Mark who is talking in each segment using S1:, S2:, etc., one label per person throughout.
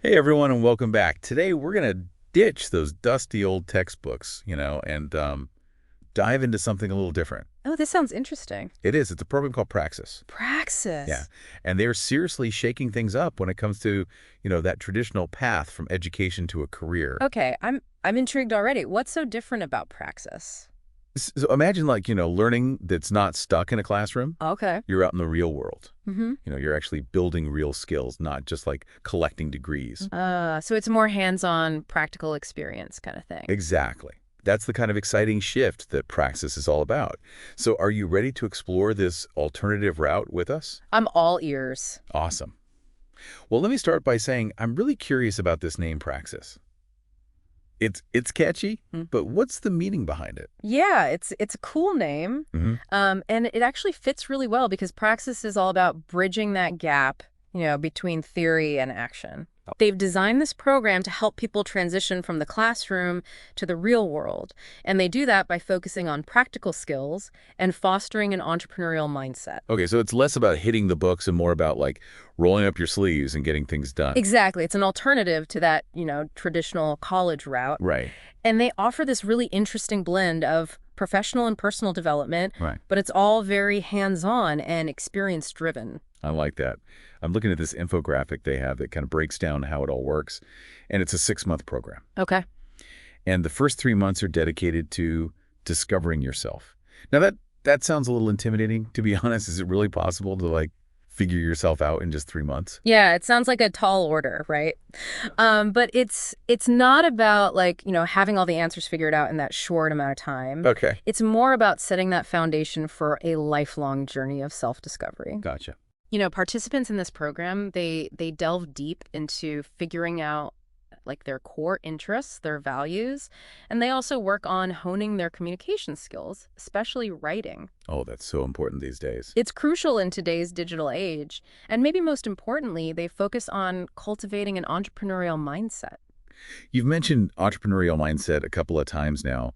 S1: Hey everyone, and welcome back. Today we're going to ditch those dusty old textbooks, and dive into something a little different.
S2: Oh, this sounds interesting.
S1: It is. It's a program called Praxis. Yeah.
S2: Praxis.
S1: And they're seriously shaking things up when it comes to, that traditional path from education to a career.
S2: Okay, I'm intrigued already. What's so different about Praxis?
S1: So imagine learning that's not stuck in a classroom.
S2: Okay.
S1: You're out in the real world.
S2: Mm-hmm.
S1: You're actually building real skills, not just like collecting degrees.
S2: So it's more hands-on, practical experience kind of thing.
S1: Exactly. That's the kind of exciting shift that Praxis is all about. So are you ready to explore this alternative route with us?
S2: I'm all ears.
S1: Awesome. Well, let me start by saying I'm really curious about this name Praxis. It's catchy,
S2: Mm.
S1: but what's the meaning behind it?
S2: Yeah, it's a cool name.
S1: Hmm.
S2: And it actually fits really well because Praxis is all about bridging that gap, between theory and action. They've designed this program to help people transition from the classroom to the real world. And they do that by focusing on practical skills and fostering an entrepreneurial mindset.
S1: Okay, so it's less about hitting the books and more about like rolling up your sleeves and getting things done.
S2: Exactly. It's an alternative to that, traditional college route.
S1: Right,
S2: And they offer this really interesting blend of professional and personal development,
S1: right.
S2: but it's all very hands-on and experience-driven.
S1: I like that. I'm looking at this infographic they have that kind of breaks down how it all works. And it's a 6-month program.
S2: Okay.
S1: And the first 3 months are dedicated to discovering yourself. Now that sounds a little intimidating, to be honest. Is it really possible to figure yourself out in just 3 months?
S2: Yeah, it sounds like a tall order, right? But it's not about having all the answers figured out in that short amount of time.
S1: Okay.
S2: It's more about setting that foundation for a lifelong journey of self-discovery.
S1: Gotcha.
S2: Participants in this program, they delve deep into figuring out their core interests, their values, and they also work on honing their communication skills, especially writing.
S1: Oh, that's so important these days.
S2: It's crucial in today's digital age, and maybe most importantly, they focus on cultivating an entrepreneurial mindset.
S1: You've mentioned entrepreneurial mindset a couple of times now.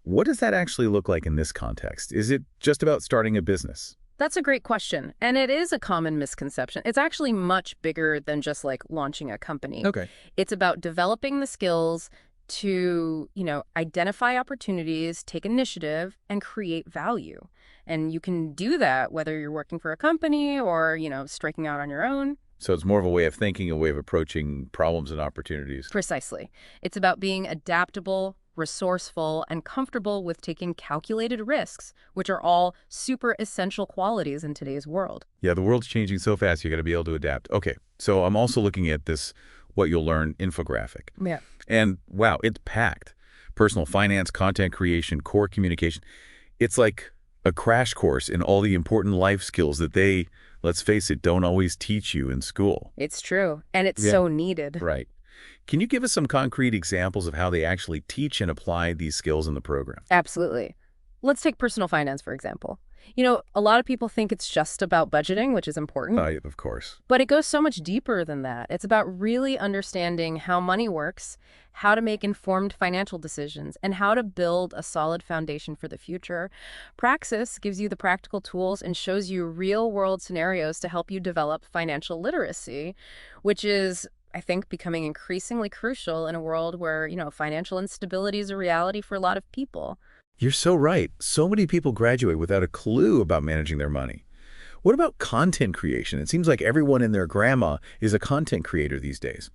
S1: What does that actually look like in this context? Is it just about starting a business?
S2: That's a great question, and it is a common misconception. It's actually much bigger than just launching a company.
S1: Okay.
S2: It's about developing the skills to, identify opportunities, take initiative, and create value. And you can do that whether you're working for a company or, striking out on your own.
S1: So it's more of a way of thinking, a way of approaching problems and opportunities.
S2: Precisely. It's about being adaptable, resourceful, and comfortable with taking calculated risks, which are all super essential qualities in today's world.
S1: Yeah, the world's changing so fast, you got to be able to adapt. Okay, so I'm also looking at this What You'll Learn infographic.
S2: Yeah.
S1: And wow, it's packed. Personal finance, content creation, core communication. It's like a crash course in all the important life skills that they, let's face it, don't always teach you in school.
S2: It's true, and it's
S1: Yeah.
S2: so needed.
S1: Right. Can you give us some concrete examples of how they actually teach and apply these skills in the program?
S2: Absolutely. Let's take personal finance, for example. A lot of people think it's just about budgeting, which is important,
S1: Of course.
S2: but it goes so much deeper than that. It's about really understanding how money works, how to make informed financial decisions, and how to build a solid foundation for the future. Praxis gives you the practical tools and shows you real-world scenarios to help you develop financial literacy, which is, I think, becoming increasingly crucial in a world where, financial instability is a reality for a lot of people.
S1: You're so right. So many people graduate without a clue about managing their money. What about content creation? It seems like everyone and their grandma is a content creator these days.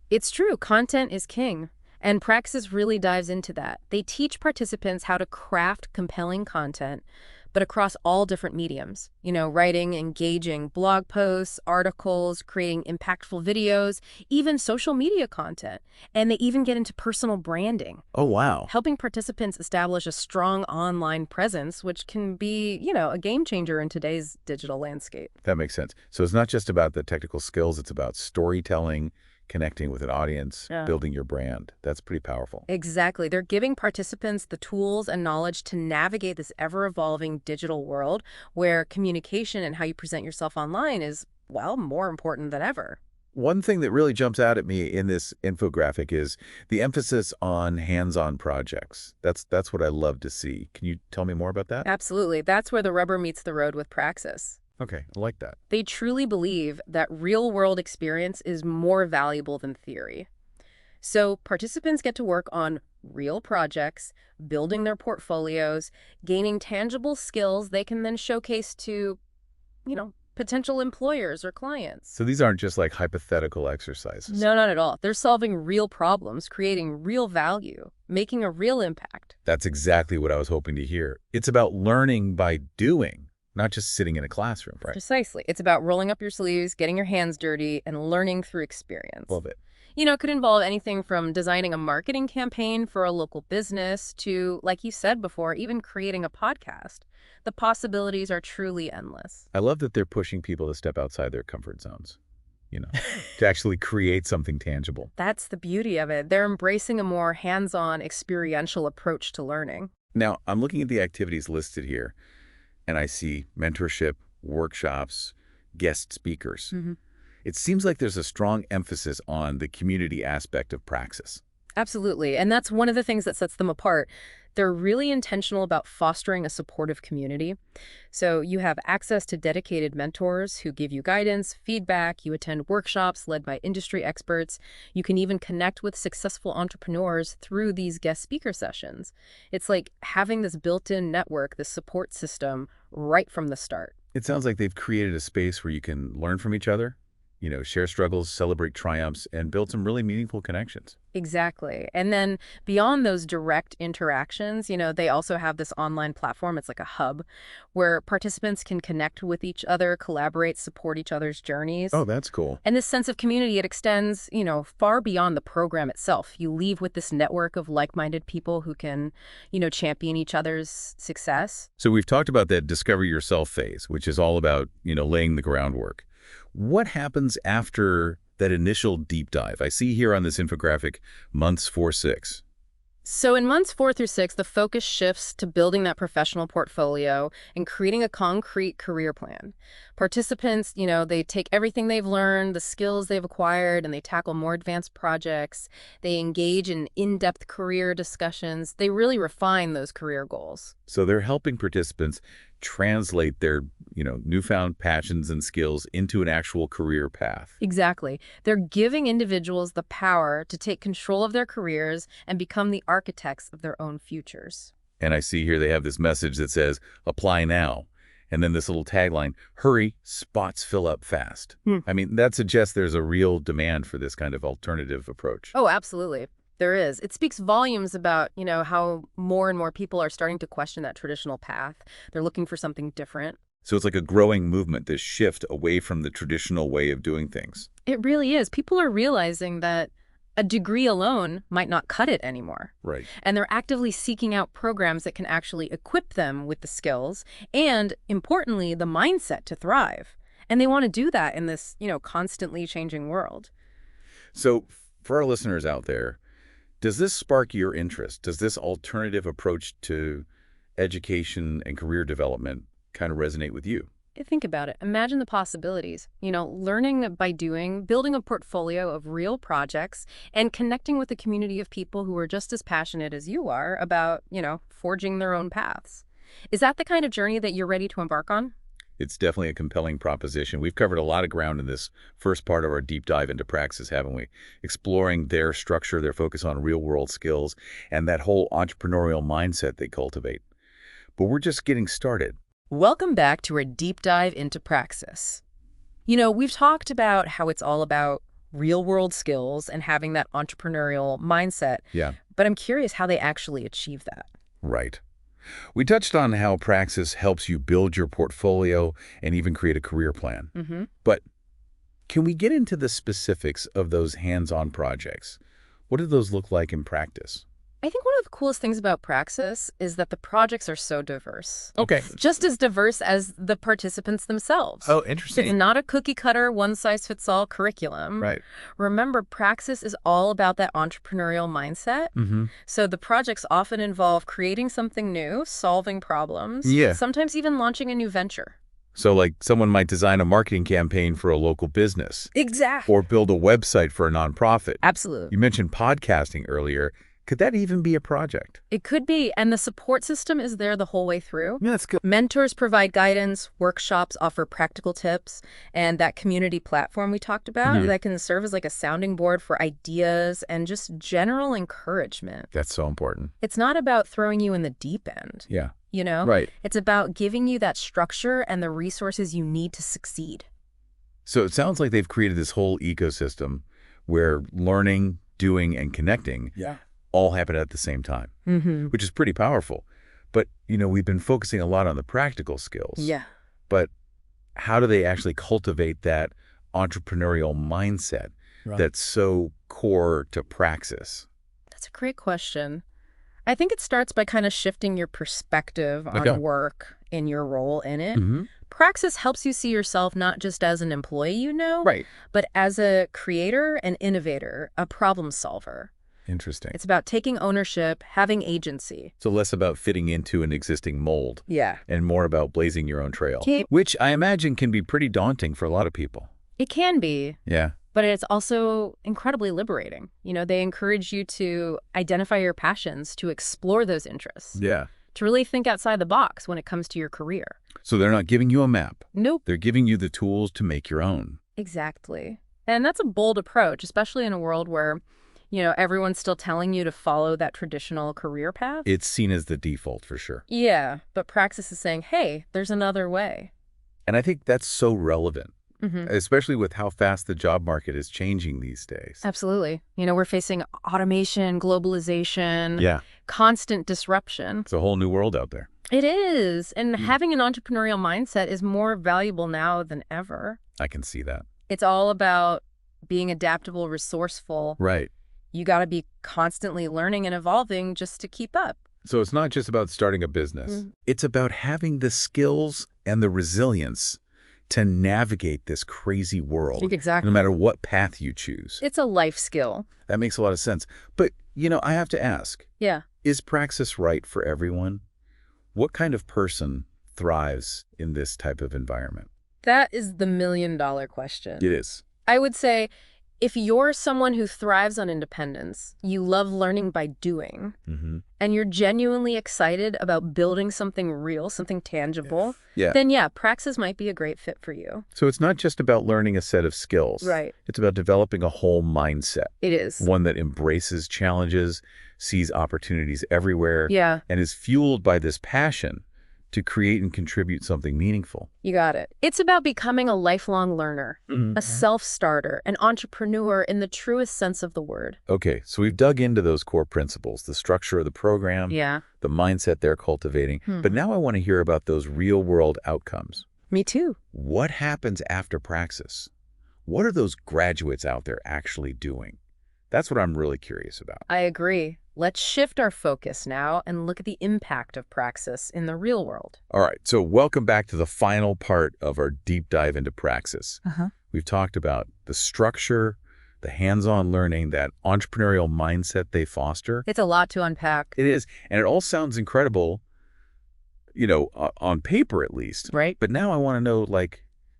S2: It's true, content is king. And Praxis really dives into that. They teach participants how to craft compelling content, but across all different mediums. Writing, engaging, blog posts, articles, creating impactful videos, even social media content. And they even get into personal branding,
S1: Oh, wow.
S2: helping participants establish a strong online presence, which can be, a game changer in today's digital landscape.
S1: That makes sense. So it's not just about the technical skills, it's about storytelling, connecting with an audience,
S2: Yeah.
S1: building your brand. That's pretty powerful.
S2: Exactly. They're giving participants the tools and knowledge to navigate this ever-evolving digital world where communication and how you present yourself online is, well, more important than ever.
S1: One thing that really jumps out at me in this infographic is the emphasis on hands-on projects. That's what I love to see. Can you tell me more about that?
S2: Absolutely. That's where the rubber meets the road with Praxis.
S1: Okay, I like that.
S2: They truly believe that real-world experience is more valuable than theory. So participants get to work on real projects, building their portfolios, gaining tangible skills they can then showcase to, potential employers or clients.
S1: So these aren't just like hypothetical exercises.
S2: No, not at all. They're solving real problems, creating real value, making a real impact.
S1: That's exactly what I was hoping to hear. It's about learning by doing, not just sitting in a classroom, right?
S2: Precisely. It's about rolling up your sleeves, getting your hands dirty, and learning through experience.
S1: Love it.
S2: It could involve anything from designing a marketing campaign for a local business to, like you said before, even creating a podcast. The possibilities are truly endless.
S1: I love that they're pushing people to step outside their comfort zones, to actually create something tangible.
S2: That's the beauty of it. They're embracing a more hands-on, experiential approach to learning.
S1: Now, I'm looking at the activities listed here, and I see mentorship, workshops, guest speakers. It seems like there's a strong emphasis on the community aspect of Praxis.
S2: Absolutely. And that's one of the things that sets them apart. They're really intentional about fostering a supportive community. So you have access to dedicated mentors who give you guidance, feedback. You attend workshops led by industry experts. You can even connect with successful entrepreneurs through these guest speaker sessions. It's like having this built-in network, this support system right from the start.
S1: It sounds like they've created a space where you can learn from each other, share struggles, celebrate triumphs, and build some really meaningful connections.
S2: Exactly. And then beyond those direct interactions, they also have this online platform. It's like a hub where participants can connect with each other, collaborate, support each other's journeys.
S1: Oh, that's cool.
S2: And this sense of community, it extends, far beyond the program itself. You leave with this network of like-minded people who can, champion each other's success.
S1: So we've talked about that discover yourself phase, which is all about, laying the groundwork. What happens after that initial deep dive? I see here on this infographic, months 4-6.
S2: So in months 4 through 6, the focus shifts to building that professional portfolio and creating a concrete career plan. Participants, they take everything they've learned, the skills they've acquired, and they tackle more advanced projects. They engage in in-depth career discussions. They really refine those career goals.
S1: So they're helping participants translate their, newfound passions and skills into an actual career path.
S2: Exactly. They're giving individuals the power to take control of their careers and become the architects of their own futures.
S1: And I see here they have this message that says, apply now. And then this little tagline, hurry, spots fill up fast. I mean, that suggests there's a real demand for this kind of alternative approach.
S2: Oh, absolutely. There is. It speaks volumes about, how more and more people are starting to question that traditional path. They're looking for something different.
S1: So it's like a growing movement, this shift away from the traditional way of doing things.
S2: It really is. People are realizing that a degree alone might not cut it anymore.
S1: Right.
S2: And they're actively seeking out programs that can actually equip them with the skills and, importantly, the mindset to thrive. And they want to do that in this, constantly changing world.
S1: So for our listeners out there, does this spark your interest? Does this alternative approach to education and career development kind of resonate with you?
S2: Think about it. Imagine the possibilities. Learning by doing, building a portfolio of real projects, and connecting with a community of people who are just as passionate as you are about, forging their own paths. Is that the kind of journey that you're ready to embark on?
S1: It's definitely a compelling proposition. We've covered a lot of ground in this first part of our deep dive into Praxis, haven't we? Exploring their structure, their focus on real-world skills, and that whole entrepreneurial mindset they cultivate. But we're just getting started.
S2: Welcome back to our deep dive into Praxis. We've talked about how it's all about real-world skills and having that entrepreneurial mindset.
S1: Yeah.
S2: But I'm curious how they actually achieve that.
S1: Right. We touched on how Praxis helps you build your portfolio and even create a career plan. But can we get into the specifics of those hands-on projects? What do those look like in practice?
S2: I think one of the coolest things about Praxis is that the projects are so diverse.
S1: Okay.
S2: Just as diverse as the participants themselves.
S1: Oh, interesting.
S2: It's not a cookie-cutter, one-size-fits-all curriculum.
S1: Right.
S2: Remember, Praxis is all about that entrepreneurial mindset. So the projects often involve creating something new, solving problems, sometimes even launching a new venture.
S1: So like someone might design a marketing campaign for a local business.
S2: Exactly.
S1: Or build a website for a nonprofit.
S2: Absolutely.
S1: You mentioned podcasting earlier. Could that even be a project?
S2: It could be, and the support system is there the whole way through.
S1: Yeah, that's good.
S2: Mentors provide guidance, workshops offer practical tips, and that community platform we talked about that can serve as like a sounding board for ideas and just general encouragement.
S1: That's so important.
S2: It's not about throwing you in the deep end,
S1: Yeah.
S2: you know?
S1: Right.
S2: It's about giving you that structure and the resources you need to succeed.
S1: So it sounds like they've created this whole ecosystem where learning, doing, and connecting all happen at the same time, which is pretty powerful. But, we've been focusing a lot on the practical skills.
S2: Yeah.
S1: But how do they actually cultivate that entrepreneurial mindset that's so core to Praxis?
S2: That's a great question. I think it starts by kind of shifting your perspective on work and your role in it. Praxis helps you see yourself not just as an employee, but as a creator, an innovator, a problem solver.
S1: Interesting.
S2: It's about taking ownership, having agency.
S1: So less about fitting into an existing mold.
S2: Yeah.
S1: And more about blazing your own trail, which I imagine can be pretty daunting for a lot of people.
S2: It can be.
S1: Yeah.
S2: But it's also incredibly liberating. They encourage you to identify your passions, to explore those interests.
S1: Yeah.
S2: To really think outside the box when it comes to your career.
S1: So they're not giving you a map.
S2: Nope.
S1: They're giving you the tools to make your own.
S2: Exactly. And that's a bold approach, especially in a world where, everyone's still telling you to follow that traditional career path.
S1: It's seen as the default for sure.
S2: Yeah, but Praxis is saying, hey, there's another way.
S1: And I think that's so relevant, especially with how fast the job market is changing these days.
S2: Absolutely. We're facing automation, globalization, constant disruption.
S1: It's a whole new world out there.
S2: It is. And having an entrepreneurial mindset is more valuable now than ever.
S1: I can see that.
S2: It's all about being adaptable, resourceful.
S1: Right.
S2: You got to be constantly learning and evolving just to keep up.
S1: So it's not just about starting a business. It's about having the skills and the resilience to navigate this crazy world.
S2: Exactly.
S1: No matter what path you choose.
S2: It's a life skill.
S1: That makes a lot of sense. But, I have to ask.
S2: Yeah.
S1: Is Praxis right for everyone? What kind of person thrives in this type of environment?
S2: That is the million-dollar question.
S1: It is.
S2: I would say if you're someone who thrives on independence, you love learning by doing, and you're genuinely excited about building something real, something tangible, then Praxis might be a great fit for you.
S1: So it's not just about learning a set of skills.
S2: Right.
S1: It's about developing a whole mindset.
S2: It is.
S1: One that embraces challenges, sees opportunities everywhere, and is fueled by this passion to create and contribute something meaningful.
S2: You got it. It's about becoming a lifelong learner, a self-starter, an entrepreneur in the truest sense of the word.
S1: Okay, so we've dug into those core principles, the structure of the program, the mindset they're cultivating. But now I want to hear about those real-world outcomes.
S2: Me too.
S1: What happens after Praxis? What are those graduates out there actually doing? That's what I'm really curious about.
S2: I agree. Let's shift our focus now and look at the impact of Praxis in the real world.
S1: All right, so welcome back to the final part of our deep dive into Praxis. We've talked about the structure, the hands-on learning, that entrepreneurial mindset they foster.
S2: It's a lot to unpack.
S1: It is, and it all sounds incredible, on paper at least.
S2: Right.
S1: But now I want to know,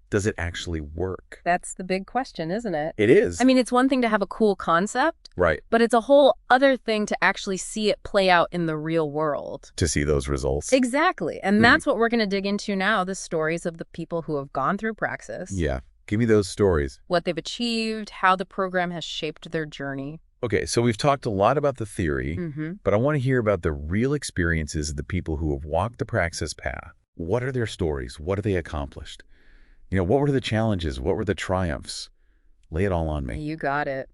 S1: does it actually work?
S2: That's the big question, isn't it?
S1: It is.
S2: I mean, it's one thing to have a cool concept.
S1: Right.
S2: But it's a whole other thing to actually see it play out in the real world.
S1: To see those results.
S2: Exactly. And that's what we're going to dig into now, the stories of the people who have gone through Praxis.
S1: Yeah. Give me those stories.
S2: What they've achieved, how the program has shaped their journey.
S1: Okay, so we've talked a lot about the theory, but I want to hear about the real experiences of the people who have walked the Praxis path. What are their stories? What have they accomplished? What were the challenges? What were the triumphs? Lay it all on me.
S2: You got it.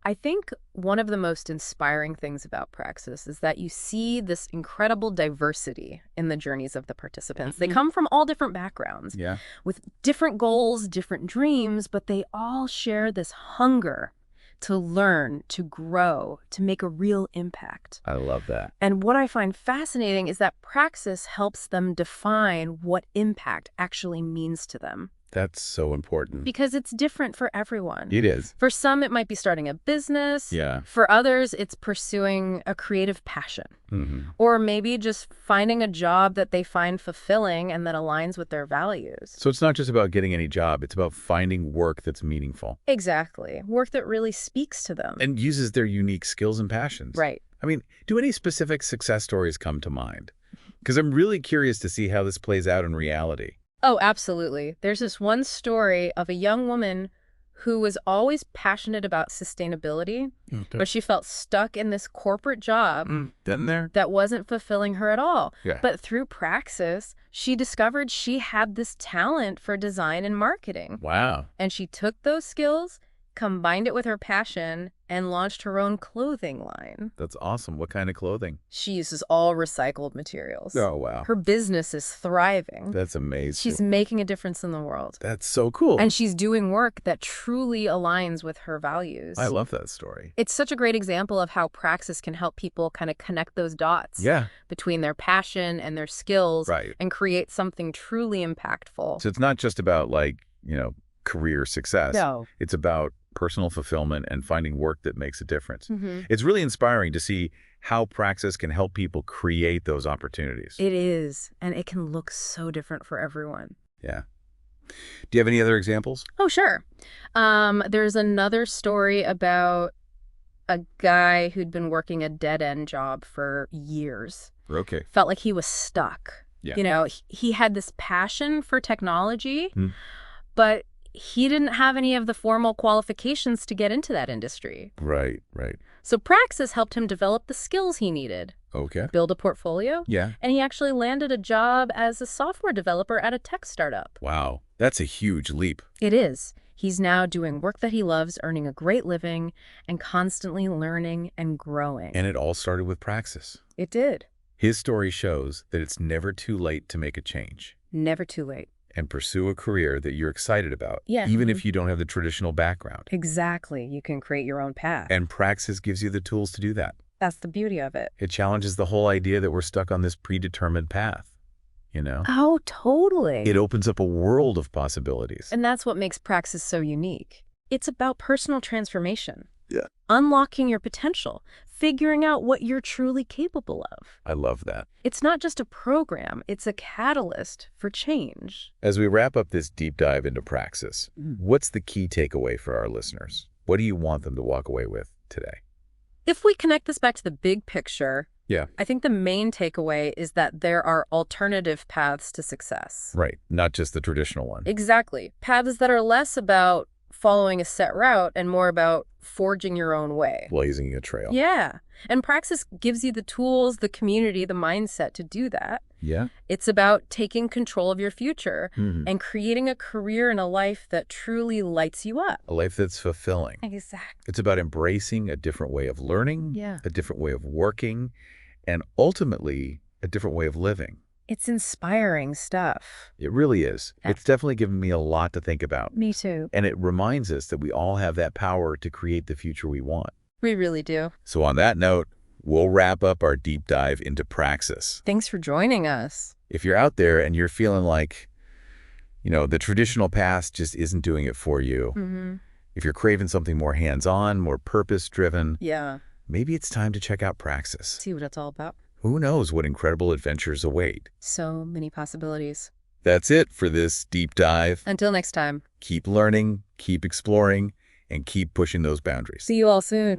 S2: I think one of the most inspiring things about Praxis is that you see this incredible diversity in the journeys of the participants. They come from all different backgrounds, with different goals, different dreams, but they all share this hunger to learn, to grow, to make a real impact.
S1: I love that.
S2: And what I find fascinating is that Praxis helps them define what impact actually means to them.
S1: That's so important.
S2: Because it's different for everyone.
S1: It is.
S2: For some, it might be starting a business.
S1: Yeah.
S2: For others, it's pursuing a creative passion. Or maybe just finding a job that they find fulfilling and that aligns with their values.
S1: So it's not just about getting any job. It's about finding work that's meaningful.
S2: Exactly. Work that really speaks to them.
S1: And uses their unique skills and passions.
S2: Right.
S1: I mean, do any specific success stories come to mind? Because I'm really curious to see how this plays out in reality.
S2: Oh, absolutely. There's this one story of a young woman who was always passionate about sustainability, but she felt stuck in this corporate job that wasn't fulfilling her at all.
S1: Yeah.
S2: But through Praxis, she discovered she had this talent for design and marketing.
S1: Wow.
S2: And she took those skills, combined it with her passion, and launched her own clothing line.
S1: That's awesome. What kind of clothing?
S2: She uses all recycled materials.
S1: Oh, wow.
S2: Her business is thriving.
S1: That's amazing.
S2: She's making a difference in the world.
S1: That's so cool.
S2: And she's doing work that truly aligns with her values.
S1: I love that story.
S2: It's such a great example of how Praxis can help people kind of connect those dots between their passion and their skills and create something truly impactful.
S1: So it's not just about career success.
S2: No.
S1: It's about personal fulfillment and finding work that makes a difference. It's really inspiring to see how Praxis can help people create those opportunities.
S2: It is, and it can look so different for everyone.
S1: Yeah. Do you have any other examples?
S2: Oh, sure. There's another story about a guy who'd been working a dead-end job for years.
S1: Okay.
S2: Felt like he was stuck.
S1: Yeah.
S2: He had this passion for technology, but he didn't have any of the formal qualifications to get into that industry.
S1: Right.
S2: So Praxis helped him develop the skills he needed.
S1: Okay.
S2: Build a portfolio.
S1: Yeah.
S2: And he actually landed a job as a software developer at a tech startup.
S1: Wow. That's a huge leap.
S2: It is. He's now doing work that he loves, earning a great living, and constantly learning and growing.
S1: And it all started with Praxis.
S2: It did.
S1: His story shows that it's never too late to make a change.
S2: Never too late.
S1: And pursue a career that you're excited about,
S2: Yeah.
S1: even if you don't have the traditional background.
S2: Exactly. You can create your own path.
S1: And Praxis gives you the tools to do that.
S2: That's the beauty of it.
S1: It challenges the whole idea that we're stuck on this predetermined path,
S2: Oh, totally.
S1: It opens up a world of possibilities.
S2: And that's what makes Praxis so unique. It's about personal transformation.
S1: Yeah.
S2: Unlocking your potential, figuring out what you're truly capable of.
S1: I love that.
S2: It's not just a program, it's a catalyst for change.
S1: As we wrap up this deep dive into Praxis, what's the key takeaway for our listeners? What do you want them to walk away with today?
S2: If we connect this back to the big picture,
S1: Yeah.
S2: I think the main takeaway is that there are alternative paths to success.
S1: Right. Not just the traditional one.
S2: Exactly. Paths that are less about following a set route and more about forging your own way.
S1: Blazing a trail.
S2: Yeah. And Praxis gives you the tools, the community, the mindset to do that.
S1: Yeah.
S2: It's about taking control of your future
S1: Mhm.
S2: and creating a career and a life that truly lights you up.
S1: A life that's fulfilling.
S2: Exactly.
S1: It's about embracing a different way of learning,
S2: Yeah.
S1: a different way of working, and ultimately a different way of living.
S2: It's inspiring stuff.
S1: It really is. It's definitely given me a lot to think about.
S2: Me too.
S1: And it reminds us that we all have that power to create the future we want.
S2: We really do.
S1: So on that note, we'll wrap up our deep dive into Praxis.
S2: Thanks for joining us.
S1: If you're out there and you're feeling like, the traditional path just isn't doing it for you, if you're craving something more hands-on, more purpose-driven,
S2: Yeah.
S1: maybe it's time to check out Praxis.
S2: See what it's all about.
S1: Who knows what incredible adventures await?
S2: So many possibilities.
S1: That's it for this deep dive.
S2: Until next time.
S1: Keep learning, keep exploring, and keep pushing those boundaries.
S2: See you all soon.